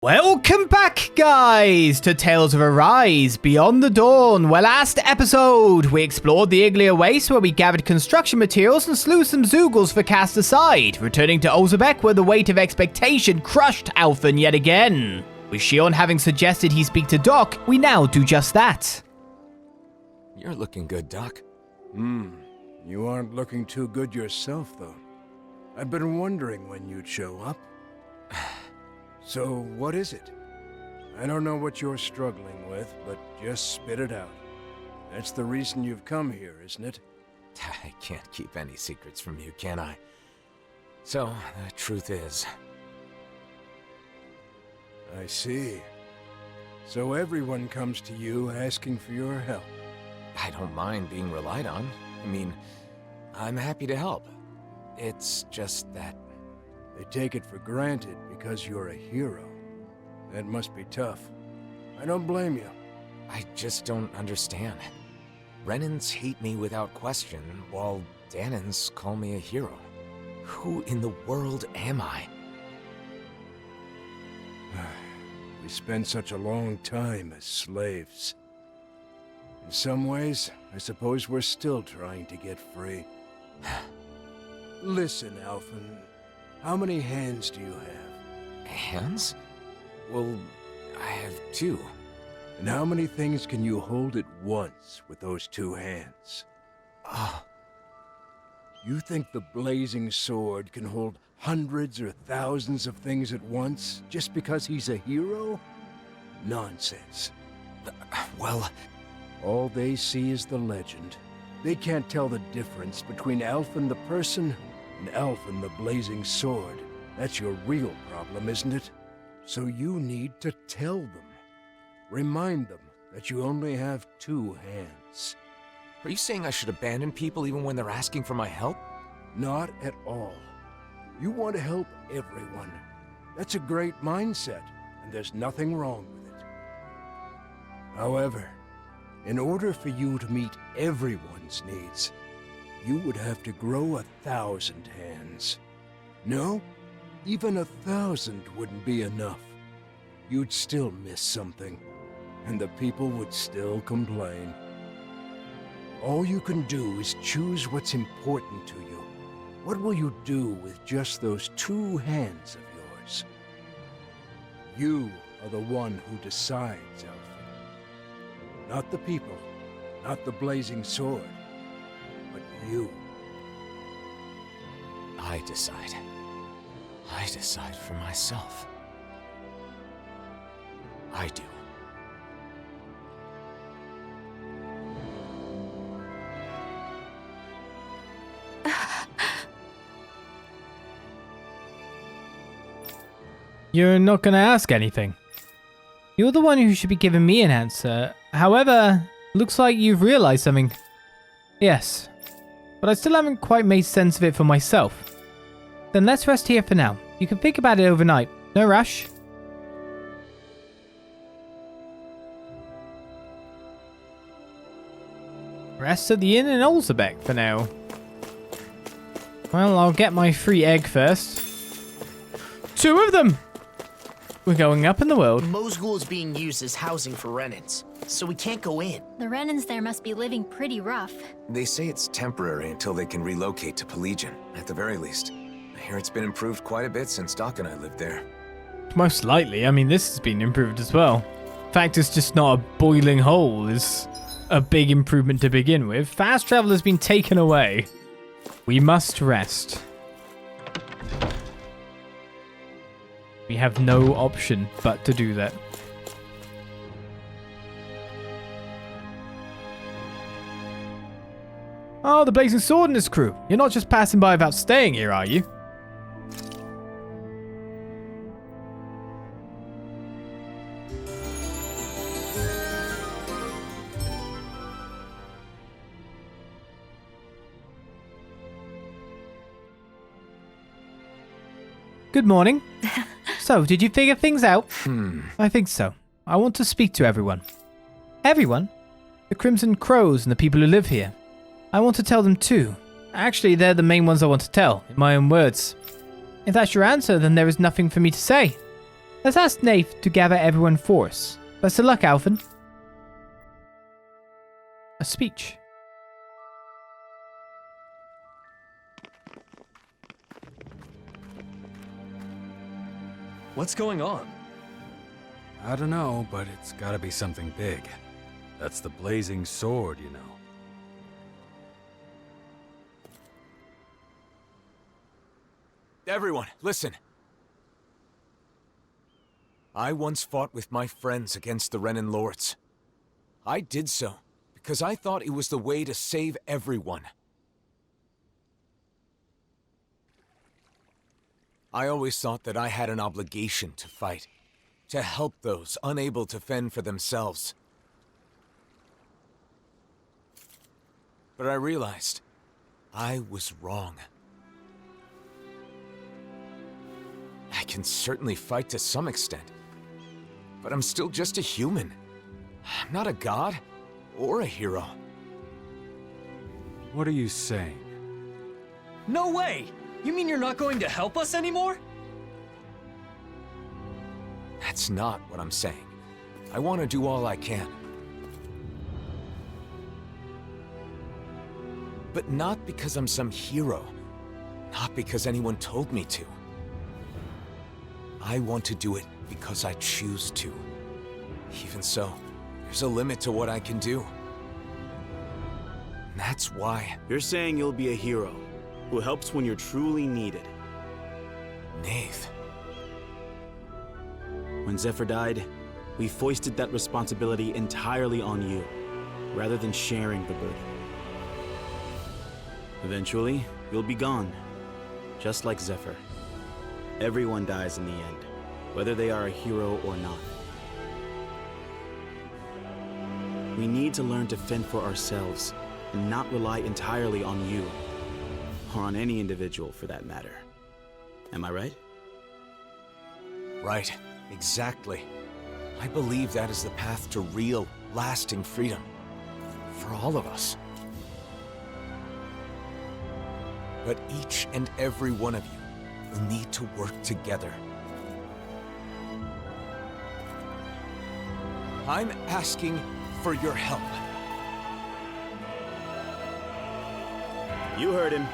Welcome back, guys, to Tales of Arise Beyond the Dawn, where last episode we explored the Iglia Waste, where we gathered construction materials and slew some Zoogles for cast aside, returning to Olizandri where the weight of expectation crushed Alphen yet again. With Shionne having suggested he speak to Doc, we now do just that. You're looking good, Doc. You aren't looking too good yourself, though. I've been wondering when you'd show up. So, what is it? I don't know what you're struggling with, but just spit it out. That's the reason you've come here, isn't it? I can't keep any secrets from you, can I? So, the truth is... I see. So everyone comes to you asking for your help. I don't mind being relied on. I mean, I'm happy to help. It's just that... They take it for granted because you're a hero. That must be tough. I don't blame you. I just don't understand. Renans hate me without question, while Danans call me a hero. Who in the world am I? We spent such a long time as slaves. In some ways, I suppose we're still trying to get free. Listen, Alphen. How many hands do you have? Hands? Well, I have two. And how many things can you hold at once with those two hands? You think the blazing sword can hold hundreds or thousands of things at once just because he's a hero? Nonsense. Well... All they see is the legend. They can't tell the difference between Alphen the person and Alphen the blazing sword. That's your real problem, isn't it? So you need to tell them. Remind them that you only have two hands. Are you saying I should abandon people even when they're asking for my help? Not at all. You want to help everyone. That's a great mindset, and there's nothing wrong with it. However, in order for you to meet everyone's needs, you would have to grow 1,000 hands. No, even 1,000 wouldn't be enough. You'd still miss something, and the people would still complain. All you can do is choose what's important to you. What will you do with just those two hands of yours? You are the one who decides, Alphen. Not the people, not the blazing sword, but you. I decide. I decide for myself. I do. You're not gonna ask anything. You're the one who should be giving me an answer. However, looks like you've realized something. Yes, but I still haven't quite made sense of it for myself. Then let's rest here for now. You can think about it overnight. No rush. Rest at the inn in Olizandri for now. Well, I'll get my free egg first. 2 of them! We're going up in the world. Mosgul is being used as housing for Renans, so we can't go in. The Renans there must be living pretty rough. They say it's temporary until they can relocate to Pelegion, at the very least. I hear it's been improved quite a bit since Doc and I lived there. Most likely. I mean, this has been improved as well. Fact, it's just not a boiling hole is a big improvement to begin with. Fast travel has been taken away. We must rest. We have no option but to do that. Oh, the Blazing Sword and his crew. You're not just passing by without staying here, are you? Good morning. So, did you figure things out? I think so. I want to speak to everyone. Everyone? The Crimson Crows and the people who live here. I want to tell them too. Actually, they're the main ones I want to tell, in my own words. If that's your answer, then there is nothing for me to say. Let's ask Nath to gather everyone force. Best of luck, Alphen. A speech. What's going on? I don't know, but it's gotta be something big. That's the blazing sword, you know. Everyone, listen. I once fought with my friends against the Renin Lords. I did so because I thought it was the way to save everyone. I always thought that I had an obligation to fight, to help those unable to fend for themselves. But I realized I was wrong. I can certainly fight to some extent, but I'm still just a human. I'm not a god or a hero. What are you saying? No way! You mean you're not going to help us anymore? That's not what I'm saying. I want to do all I can. But not because I'm some hero. Not because anyone told me to. I want to do it because I choose to. Even so, there's a limit to what I can do. And that's why... You're saying you'll be a hero, who helps when you're truly needed. Nath. When Zephyr died, we foisted that responsibility entirely on you, rather than sharing the burden. Eventually, you'll be gone, just like Zephyr. Everyone dies in the end, whether they are a hero or not. We need to learn to fend for ourselves, and not rely entirely on you, or on any individual for that matter. Am I right? Right, exactly. I believe that is the path to real, lasting freedom. For all of us. But each and every one of you will need to work together. I'm asking for your help. You heard him.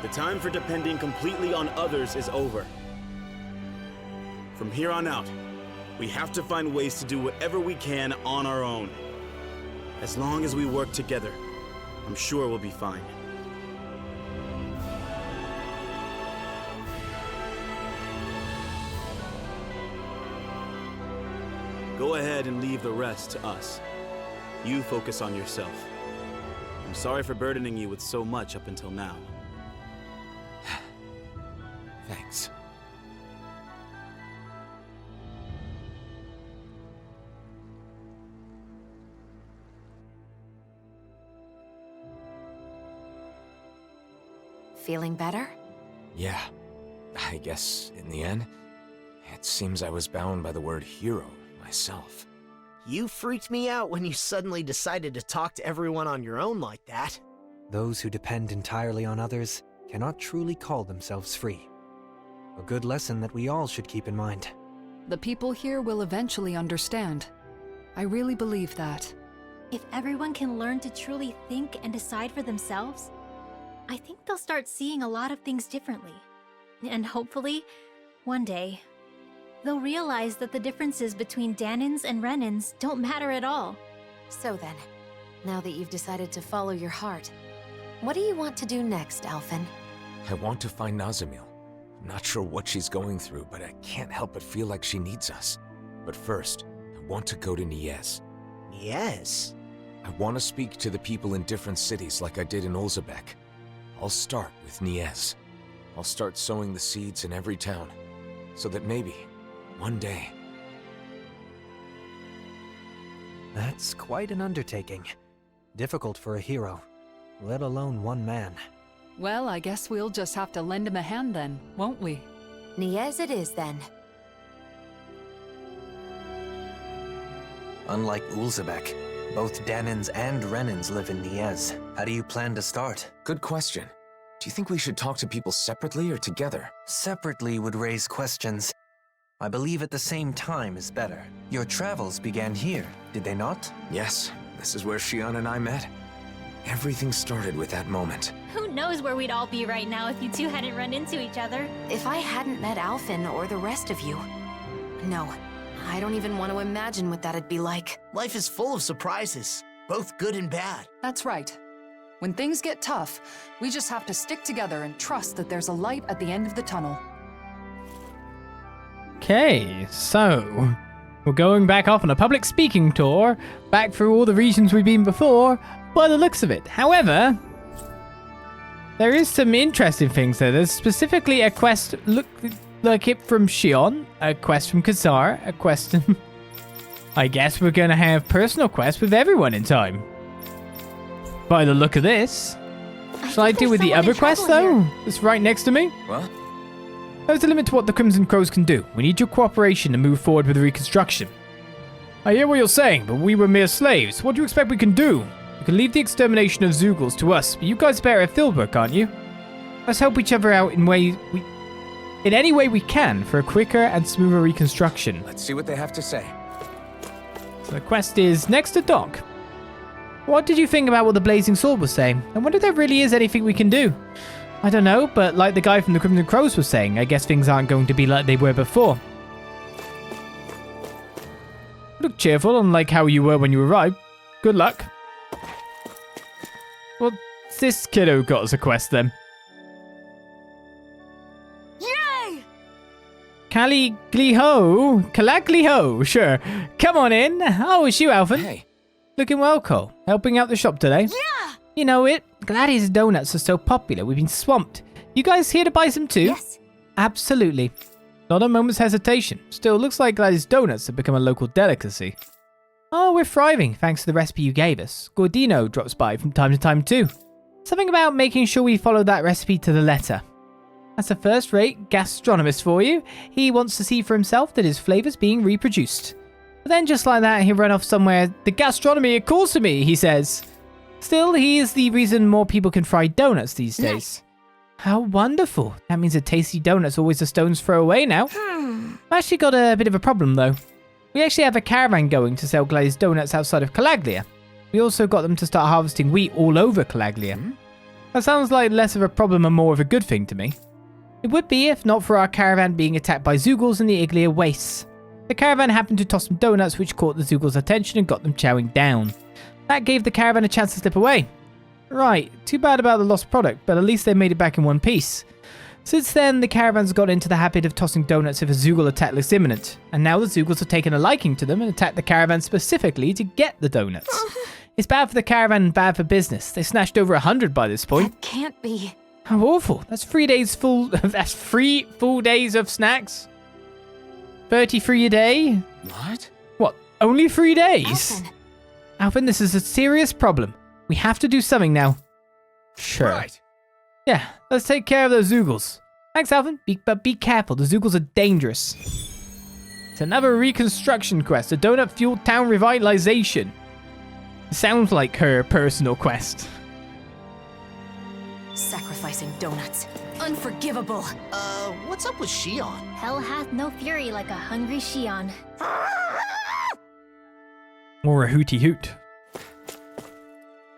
The time for depending completely on others is over. From here on out, we have to find ways to do whatever we can on our own. As long as we work together, I'm sure we'll be fine. Go ahead and leave the rest to us. You focus on yourself. I'm sorry for burdening you with so much up until now. Thanks. Feeling better? Yeah. I guess, in the end, it seems I was bound by the word hero myself. You freaked me out when you suddenly decided to talk to everyone on your own like that. Those who depend entirely on others cannot truly call themselves free. A good lesson that we all should keep in mind. The people here will eventually understand. I really believe that. If everyone can learn to truly think and decide for themselves, I think they'll start seeing a lot of things differently. And hopefully, one day, they'll realize that the differences between Danins and Renins don't matter at all. So then, now that you've decided to follow your heart, what do you want to do next, Alphen? I want to find Nazamil. I'm not sure what she's going through, but I can't help but feel like she needs us. But first, I want to go to Niez. Yes. I want to speak to the people in different cities like I did in Olizandri. I'll start with Niez. I'll start sowing the seeds in every town, so that maybe, one day... That's quite an undertaking. Difficult for a hero, let alone one man. Well, I guess we'll just have to lend him a hand then, won't we? Niez it is then. Unlike Ulzebek, both Danins and Renins live in Niez. How do you plan to start? Good question. Do you think we should talk to people separately or together? Separately would raise questions. I believe at the same time is better. Your travels began here, did they not? Yes, this is where Shionne and I met. Everything started with that moment. Who knows where we'd all be right now if you two hadn't run into each other? If I hadn't met Alphen or the rest of you... No, I don't even want to imagine what that'd be like. Life is full of surprises, both good and bad. That's right. When things get tough, we just have to stick together and trust that there's a light at the end of the tunnel. Okay, so we're going back off on a public speaking tour, back through all the regions we've been before, by the looks of it. However, there is some interesting things there. There's specifically a quest look like it from Shionne, a quest from Kazar, a quest... I guess we're going to have personal quests with everyone in time. By the look of this. Shall I deal with the other quest, though? It's right next to me. What? There's a limit to what the Crimson Crows can do. We need your cooperation to move forward with the reconstruction. I hear what you're saying, but we were mere slaves. What do you expect we can do? You can leave the extermination of Zeugles to us, but you guys are better at field work, aren't you? Let's help each other out in any way we can for a quicker and smoother reconstruction. Let's see what they have to say. So the quest is next to Doc. What did you think about what the Blazing Sword was saying? I wonder if there really is anything we can do. I don't know, but like the guy from the Crimson Crows was saying, I guess things aren't going to be like they were before. Look cheerful, unlike how you were when you arrived. Good luck. Well, this kiddo got us a quest then. Yay! Calagliho, sure. Come on in. Oh, it's you, Alphen. Hey. Looking well, Cole. Helping out the shop today? Yeah! You know it. Gladys donuts are so popular, we've been swamped. You guys here to buy some too? Yes. Absolutely. Not a moment's hesitation. Still, looks like Gladys donuts have become a local delicacy. Oh, we're thriving, thanks to the recipe you gave us. Gordino drops by from time to time too. Something about making sure we follow that recipe to the letter. That's a first-rate gastronomist for you. He wants to see for himself that his flavor's being reproduced. But then just like that, he'll run off somewhere. The gastronomy calls to me, he says. Still, he is the reason more people can fry donuts these days. Nice. How wonderful. That means a tasty donut's always a stone's throw away now. I've actually got a bit of a problem though. We actually have a caravan going to sell glazed donuts outside of Calaglia. We also got them to start harvesting wheat all over Calaglia. That sounds like less of a problem and more of a good thing to me. It would be if not for our caravan being attacked by Zeugles in the Iglia Wastes. The caravan happened to toss some donuts which caught the Zeugles' attention and got them chowing down. That gave the caravan a chance to slip away. Right, too bad about the lost product, but at least they made it back in one piece. Since then, the caravans got into the habit of tossing donuts if a Zeugle attack looks imminent, and now the Zeugles have taken a liking to them and attacked the caravan specifically to get the donuts. It's bad for the caravan and bad for business. They snatched over 100 by this point. That can't be. How awful. That's 3 days full. That's 3 full days of snacks. 33 a day? What? What? Only 3 days? Alphen. Alphen, this is a serious problem. We have to do something now. Sure. Right. Yeah, let's take care of those Zeugles. Thanks, Alphen. But be careful. The Zeugles are dangerous. It's another reconstruction quest. A Donut-Filled Town Revitalization. Sounds like her personal quest. Sacrificing donuts. Unforgivable. What's up with Shionne? Hell hath no fury like a hungry Shionne. Or a hooty hoot.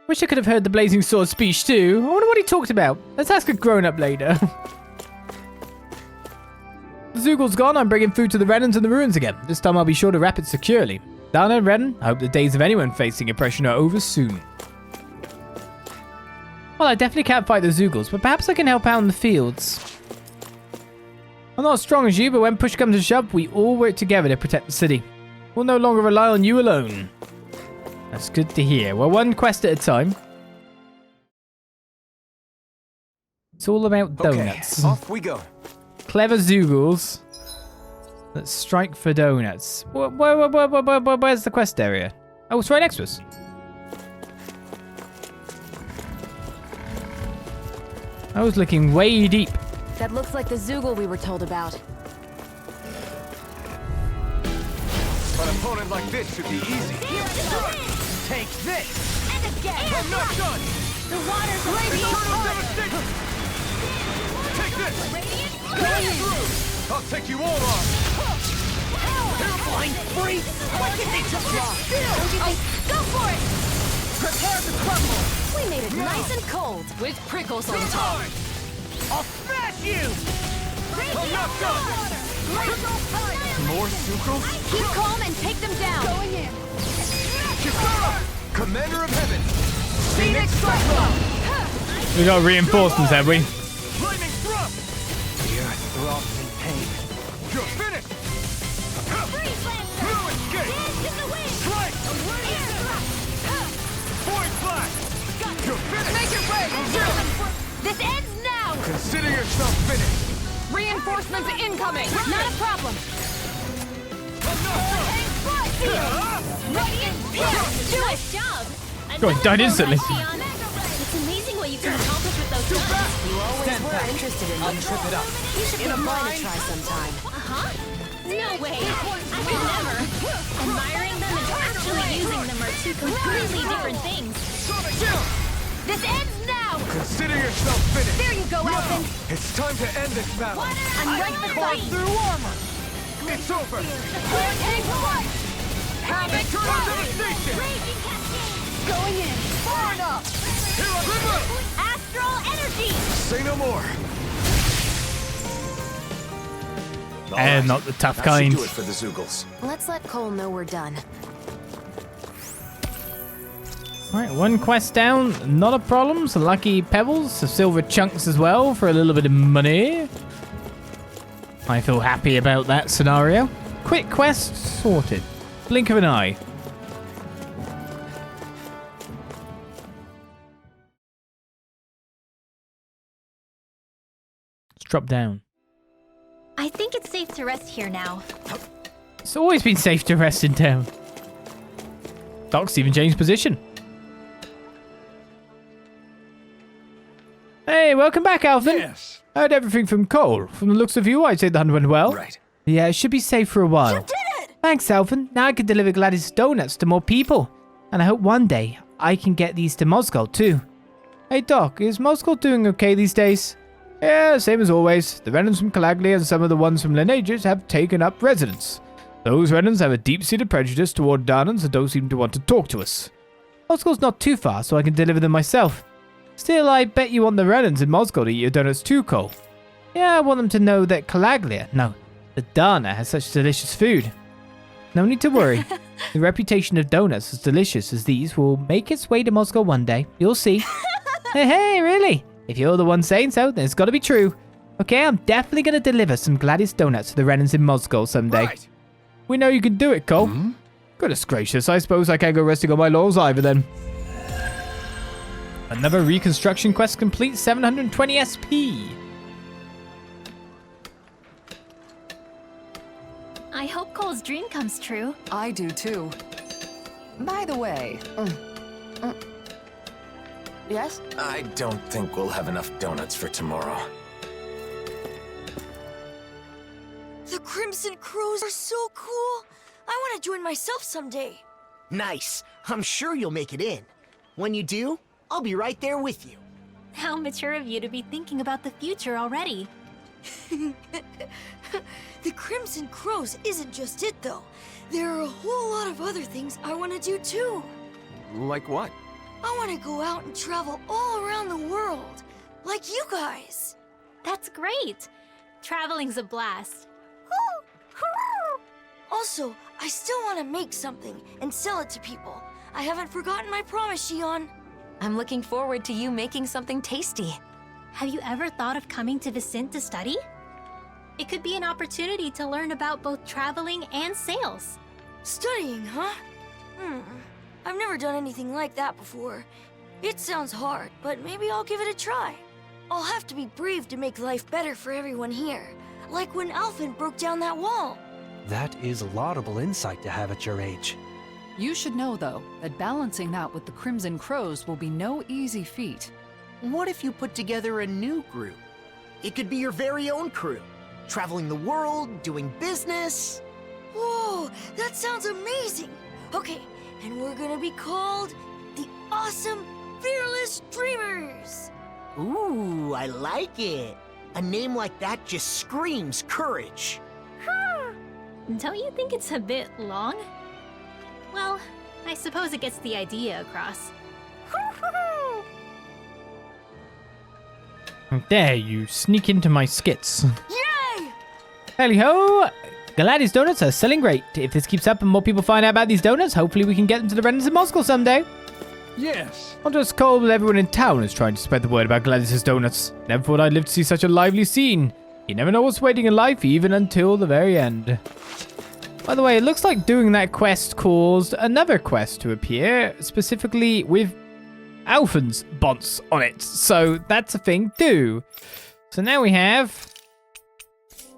Wish I could have heard the Blazing Sword speech too. I wonder what he talked about. Let's ask a grown-up later. The Zeugle's gone. I'm bringing food to the Renans and the ruins again. This time I'll be sure to wrap it securely. Dana, Renan, I hope the days of anyone facing oppression are over soon. Well, I definitely can't fight the Zeugles, but perhaps I can help out in the fields. I'm not as strong as you, but when push comes to shove, we all work together to protect the city. We'll no longer rely on you alone. That's good to hear. Well, one quest at a time. It's all about donuts. Okay, off we go. Clever Zeugles. Let's strike for donuts. Where's the quest area? Oh, it's right next to us. I was looking way deep. That looks like the Zeugle we were told about. An opponent like this should be easy. Take this! And again! I'm not done! The water's Eternal devastation! Take this! Going through! I'll take you all on! Blind freak! Why can't they just drop? Go for it! Prepare to crumble! We made it nice and cold, with prickles on top. I'll smash you! I'm not done! More sucrose? Keep calm and take them down! Going in! Commander of Heaven! Phoenix Cyclone! We got reinforcements, have we? Lightning thrust! The earth throbs in pain. You're finished! Freeze Lancer! No escape! Dance in the wind! Strike! Air thrust! Void flash! You're finished! Make it rain! This ends now! Consider yourself finished! Reinforcements incoming! Not a problem! Nice job! Go on, died instantly. It's amazing what you can accomplish with those guns. You always were interested in them. Trip it up. You should give mine a try sometime. Uh-huh. No way. I would never. Admiring them and actually using them are two completely different things. This ends now! Consider yourself finished! There you go, Alphen! It's time to end this battle! I'm ready to fight! Through armor! It's over! Hurricane Flight! Havoc Devastation! Raging Cascade! Going in! Far enough! Astral Energy! Say no more! And not the tough That kind. should do it for the Zoogles. Let's let Cole know we're done. Alright, one quest down, not a problem. Some lucky pebbles, some silver chunks as well for a little bit of money. I feel happy about that scenario. Quick quest sorted. Blink of an eye. Let's drop down. I think it's safe to rest here now. It's always been safe to rest in town. Doc's even changed position. Hey, welcome back, Alphen. Yes. Heard everything from Cole. From the looks of you, I'd say the hunt went well. Right. Yeah, it should be safe for a while. You did it! Thanks, Alphen. Now I can deliver Gladys donuts to more people. And I hope one day I can get these to Moscow, too. Hey, Doc, is Moscow doing okay these days? Yeah, same as always. The Renans from Calaglia and some of the ones from Lineages have taken up residence. Those Renans have a deep-seated prejudice toward Darnans and don't seem to want to talk to us. Moscow's not too far, so I can deliver them myself. Still, I bet you want the Renans in Moscow to eat your donuts too, Cole. Yeah, I want them to know that Calaglia, no, that Dana has such delicious food. No need to worry. The reputation of donuts as delicious as these will make its way to Moscow one day. You'll see. Hey, really? If you're the one saying so, then it's got to be true. Okay, I'm definitely going to deliver some Gladys donuts to the Renans in Moscow someday. Right. We know you can do it, Cole. Goodness gracious, I suppose I can't go resting on my laurels either then. Another reconstruction quest complete, 720 SP. I hope Cole's dream comes true. I do too. By the way, Yes? I don't think we'll have enough donuts for tomorrow. The Crimson Crows are so cool. I want to join myself someday. Nice. I'm sure you'll make it in. When you do, I'll be right there with you. How mature of you to be thinking about the future already. The Crimson Crows isn't just it, though. There are a whole lot of other things I want to do, too. Like what? I want to go out and travel all around the world, like you guys. That's great. Traveling's a blast. Also, I still want to make something and sell it to people. I haven't forgotten my promise, Shionne. I'm looking forward to you making something tasty. Have you ever thought of coming to Vicent to study? It could be an opportunity to learn about both traveling and sales. Studying, huh? I've never done anything like that before. It sounds hard, but maybe I'll give it a try. I'll have to be brave to make life better for everyone here, like when Alphen broke down that wall. That is laudable insight to have at your age. you should know, though, that balancing that with the Crimson Crows will be no easy feat. What if you put together a new group? It could be your very own crew. Traveling the world, doing business. Whoa, that sounds amazing! Okay, and we're gonna be called the Awesome Fearless Dreamers! Ooh, I like it. A name like that just screams courage. Don't you think it's a bit long? Well, I suppose it gets the idea across. How dare you sneak into my skits. Yay! Hally-ho! Gladys donuts are selling great. If this keeps up and more people find out about these donuts, hopefully we can get them to the Rennans in Moscow someday. Yes. I'll just call everyone in town is trying to spread the word about Gladys's donuts. Never thought I'd live to see such a lively scene. You never know what's waiting in life, even until the very end. By the way, it looks like doing that quest caused another quest to appear, specifically with Alphen's bonds on it. So that's a thing too. So now we have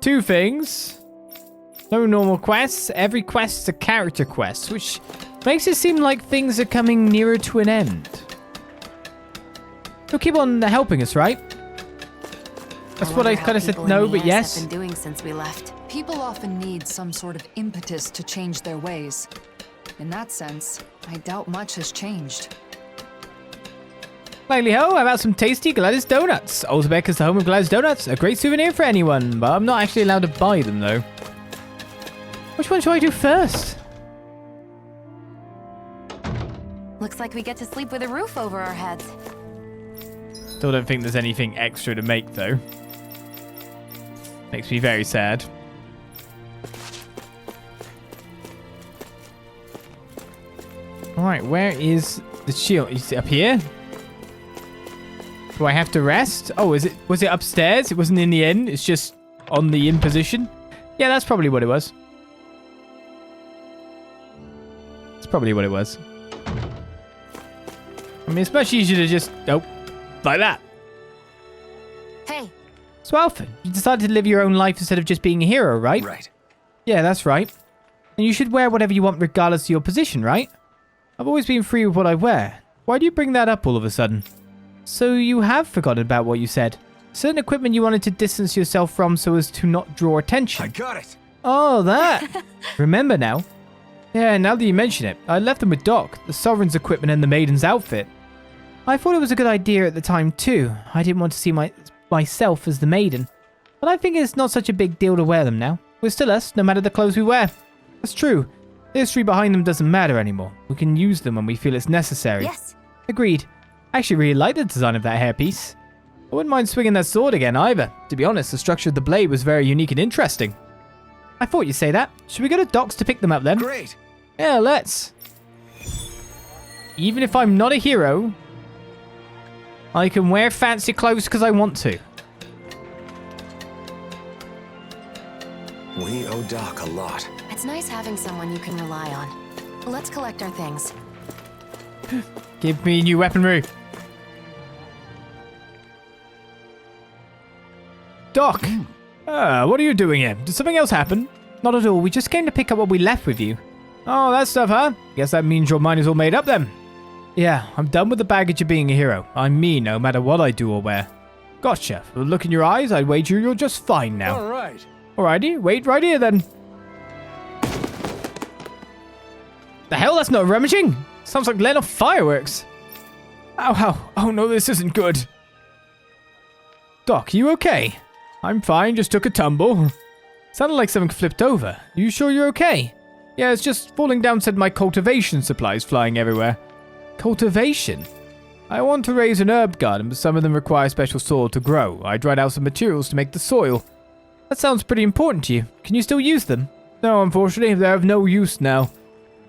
2 things. No normal quests. Every quest is a character quest, which makes it seem like things are coming nearer to an end. You'll keep on helping us, right? That's what I kind of said no, but yes. Have been doing since we left. People often need some sort of impetus to change their ways. In that sense, I doubt much has changed. Likely-ho, how about some tasty Gladys donuts? Olzbeck is the home of Gladys donuts. A great souvenir for anyone, but I'm not actually allowed to buy them, though. Which one should I do first? Looks like we get to sleep with a roof over our heads. Still don't think there's anything extra to make, though. Makes me very sad. Alright, where is the shield? Is it up here? Do I have to rest? Oh, was it upstairs? It wasn't in the inn. It's just on the inn position. Yeah, that's probably what it was. That's probably what it was. I mean, it's much easier to just... Oh, like that. Hey. So, Alphen, you decided to live your own life instead of just being a hero, right? Right. Yeah, that's right. And you should wear whatever you want regardless of your position, right? I've always been free with what I wear. Why do you bring that up all of a sudden? So you have forgotten about what you said. Certain equipment you wanted to distance yourself from so as to not draw attention. I got it. Oh, that. Remember now? Yeah, now that you mention it, I left them with Doc, the Sovereign's equipment and the Maiden's outfit. I thought it was a good idea at the time too. I didn't want to see myself as the Maiden. But I think it's not such a big deal to wear them now. We're still us, no matter the clothes we wear. That's true. The history behind them doesn't matter anymore. We can use them when we feel it's necessary. Yes. Agreed. I actually really like the design of that hairpiece. I wouldn't mind swinging that sword again either. To be honest, the structure of the blade was very unique and interesting. I thought you'd say that. Should we go to Doc's to pick them up then? Great. Yeah, let's. Even if I'm not a hero, I can wear fancy clothes because I want to. We owe Doc a lot. It's nice having someone you can rely on. Let's collect our things. Give me new weaponry. Doc! What are you doing here? Did something else happen? Not at all. We just came to pick up what we left with you. Oh, that stuff, huh? Guess that means your mind is all made up then. Yeah, I'm done with the baggage of being a hero. I'm me no matter what I do or wear. Gotcha. With a look in your eyes, I'd wager you're just fine now. All right. Alrighty, wait right here then. The hell? That's not rummaging. Sounds like letting off fireworks. Ow, ow. Oh no, this isn't good. Doc, you okay? I'm fine, just took a tumble. Sounded like something flipped over. You sure you're okay? Yeah, it's just falling down said my cultivation supplies flying everywhere. Cultivation? I want to raise an herb garden, but some of them require special soil to grow. I dried out some materials to make the soil. That sounds pretty important to you. Can you still use them? No, unfortunately, they're of no use now.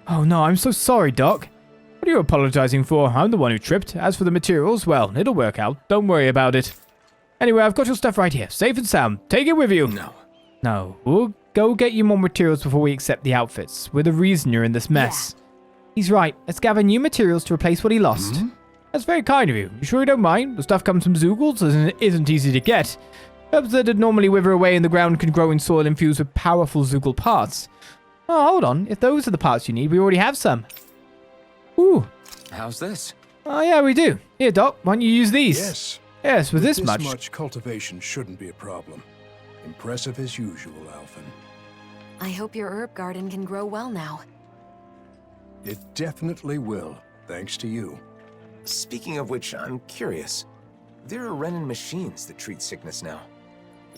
Oh no, I'm so sorry, Doc. What are you apologizing for? I'm the one who tripped. As for the materials, well, it'll work out. Don't worry about it. Anyway, I've got your stuff right here, safe and sound. Take it with you. No, we'll go get you more materials before we accept the outfits. We're the reason you're in this mess. Yeah. He's right. Let's gather new materials to replace what he lost. Mm-hmm. That's very kind of you. You sure you don't mind? The stuff comes from Zoogles and isn't easy to get. Herbs that would normally wither away in the ground can grow in soil infused with powerful Zoogle parts. Oh, hold on. If those are the parts you need, we already have some. Ooh. How's this? Oh, yeah, we do. Here, Doc, why don't you use these? Yes. Yes, with this much. much. Much cultivation shouldn't be a problem. Impressive as usual, Alphen. I hope your herb garden can grow well now. It definitely will, thanks to you. Speaking of which, I'm curious. There are Renin machines that treat sickness now.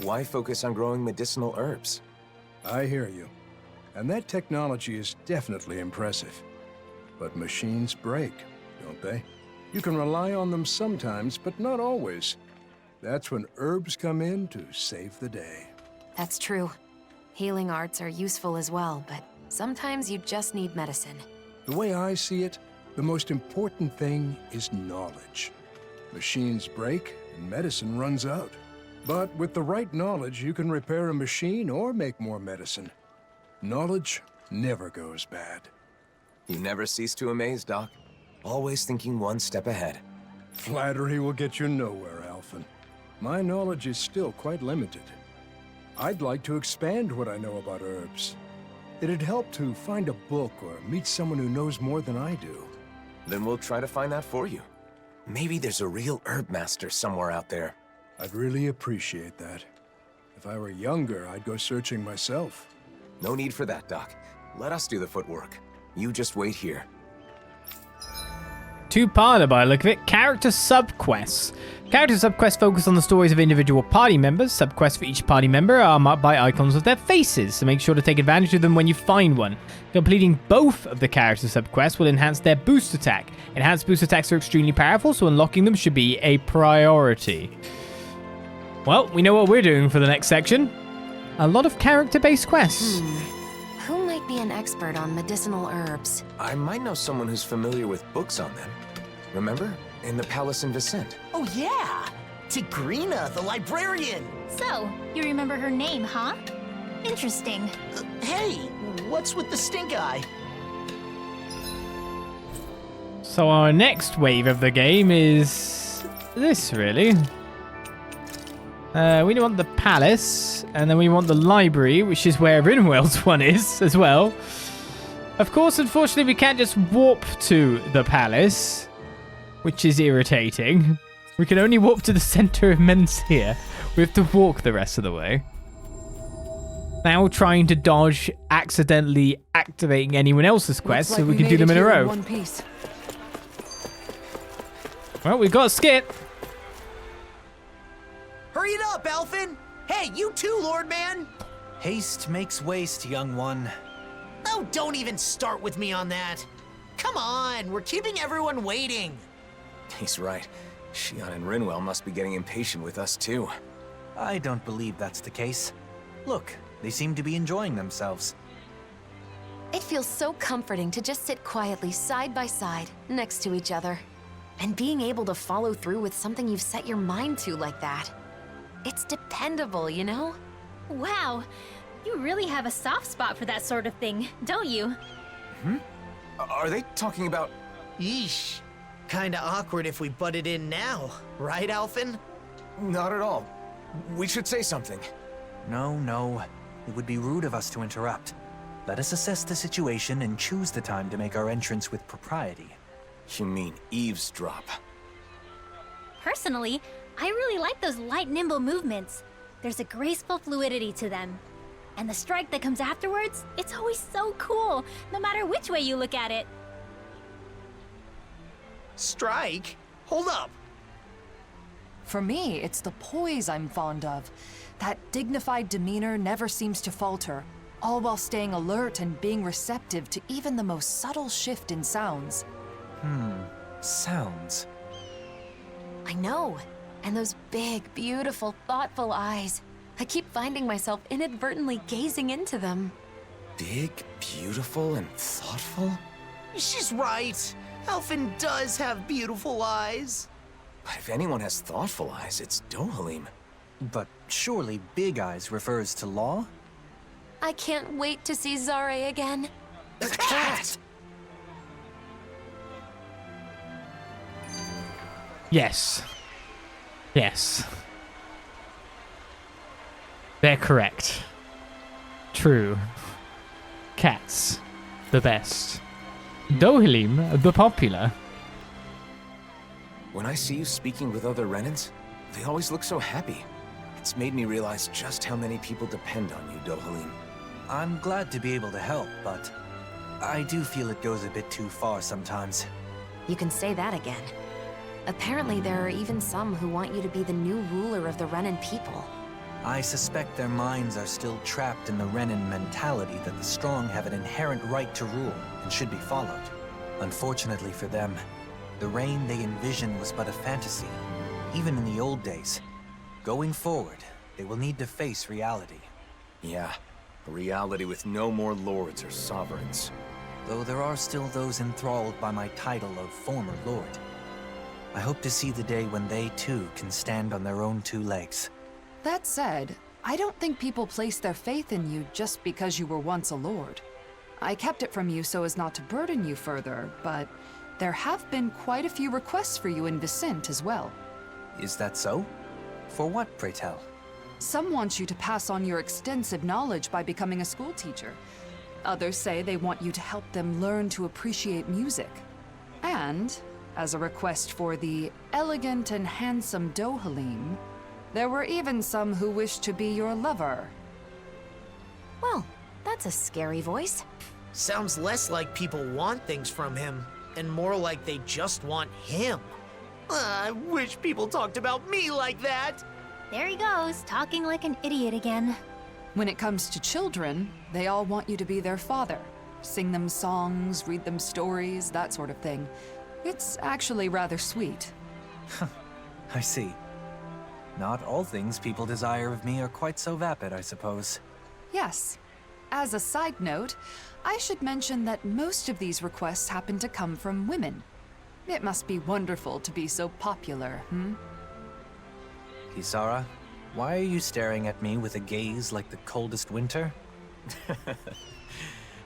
Why focus on growing medicinal herbs? I hear you. and that technology is definitely impressive. But machines break, don't they? You can rely on them sometimes, but not always. That's when herbs come in to save the day. That's true. Healing arts are useful as well, but sometimes you just need medicine. The way I see it, the most important thing is knowledge. Machines break and medicine runs out. But with the right knowledge, you can repair a machine or make more medicine. Knowledge never goes bad. You never cease to amaze, Doc. Always thinking one step ahead. Flattery will get you nowhere, Alphen. My knowledge is still quite limited. I'd like to expand what I know about herbs. It'd help to find a book or meet someone who knows more than I do. Then we'll try to find that for you. Maybe there's a real herb master somewhere out there. I'd really appreciate that. If I were younger, I'd go searching myself. No need for that, Doc. Let us do the footwork. You just wait here. Two-parter by the look of it. Character subquests. Character subquests focus on the stories of individual party members. Subquests for each party member are marked by icons with their faces, so make sure to take advantage of them when you find one. Completing both of the character subquests will enhance their boost attack. Enhanced boost attacks are extremely powerful, so unlocking them should be a priority. Well, we know what we're doing for the next section. A lot of character-based quests. Who might be an expert on medicinal herbs? I might know someone who's familiar with books on them. Remember? In the palace in Vicente. Oh yeah! Tigrina, the librarian! So, you remember her name, huh? Interesting. Hey, what's with the stink eye? So our next wave of the game is this, really. We want the palace, and then we want the library, which is where Rinwell's one is, as well. Of course, unfortunately, we can't just warp to the palace, which is irritating. We can only warp to the center of Mencia. We have to walk the rest of the way. Now trying to dodge accidentally activating anyone else's quest so we can do them in a row. One piece. Well, we've got a skip. Hurry it up, Alphen! Hey, you too, Lord Man! Haste makes waste, young one. Oh, don't even start with me on that. Come on, we're keeping everyone waiting. He's right. Shionne and Rinwell must be getting impatient with us, too. I don't believe that's the case. Look, they seem to be enjoying themselves. It feels so comforting to just sit quietly side by side, next to each other. And being able to follow through with something you've set your mind to like that. It's dependable, you know? Wow, you really have a soft spot for that sort of thing, don't you? Are they talking about... Yeesh. Kinda awkward if we butted in now, right, Alphen? Not at all. We should say something. No. It would be rude of us to interrupt. Let us assess the situation and choose the time to make our entrance with propriety. You mean eavesdrop? Personally, I really like those light, nimble movements. There's a graceful fluidity to them. And the strike that comes afterwards, it's always so cool, no matter which way you look at it. Strike? Hold up. For me, it's the poise I'm fond of. That dignified demeanor never seems to falter, all while staying alert and being receptive to even the most subtle shift in sounds. Sounds. I know. And those big, beautiful, thoughtful eyes. I keep finding myself inadvertently gazing into them. Big, beautiful, and thoughtful? She's right. Alphen does have beautiful eyes. But if anyone has thoughtful eyes, it's Dohalim. But surely Big Eyes refers to Law? I can't wait to see Zare again. The cat! Yes. They're correct. True. Cats. The best. Dohalim, the popular. When I see you speaking with other Renans, they always look so happy. It's made me realize just how many people depend on you, Dohalim. I'm glad to be able to help, but I do feel it goes a bit too far sometimes. You can say that again. Apparently there are even some who want you to be the new ruler of the Renan people. I suspect their minds are still trapped in the Renin mentality that the strong have an inherent right to rule and should be followed. Unfortunately for them, the reign they envision was but a fantasy, even in the old days. Going forward, they will need to face reality. Yeah, a reality with no more lords or sovereigns. Though there are still those enthralled by my title of former lord. I hope to see the day when they too can stand on their own two legs. That said, I don't think people place their faith in you just because you were once a lord. I kept it from you so as not to burden you further, but there have been quite a few requests for you in Vicente as well. Is that so? For what, pray tell? Some want you to pass on your extensive knowledge by becoming a school teacher. Others say they want you to help them learn to appreciate music. And, as a request for the elegant and handsome Dohalim, there were even some who wished to be your lover. Well, that's a scary voice. Sounds less like people want things from him, and more like they just want him. I wish people talked about me like that! There he goes, talking like an idiot again. When it comes to children, they all want you to be their father. Sing them songs, read them stories, that sort of thing. It's actually rather sweet. I see. Not all things people desire of me are quite so vapid, I suppose. Yes. As a side note, I should mention that most of these requests happen to come from women. It must be wonderful to be so popular, Kisara, why are you staring at me with a gaze like the coldest winter?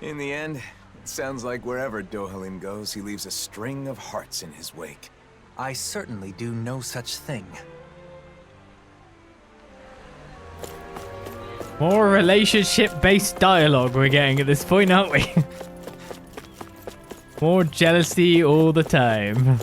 In the end, it sounds like wherever Dohalim goes, he leaves a string of hearts in his wake. I certainly do no such thing. More relationship-based dialogue we're getting at this point, aren't we? More jealousy all the time.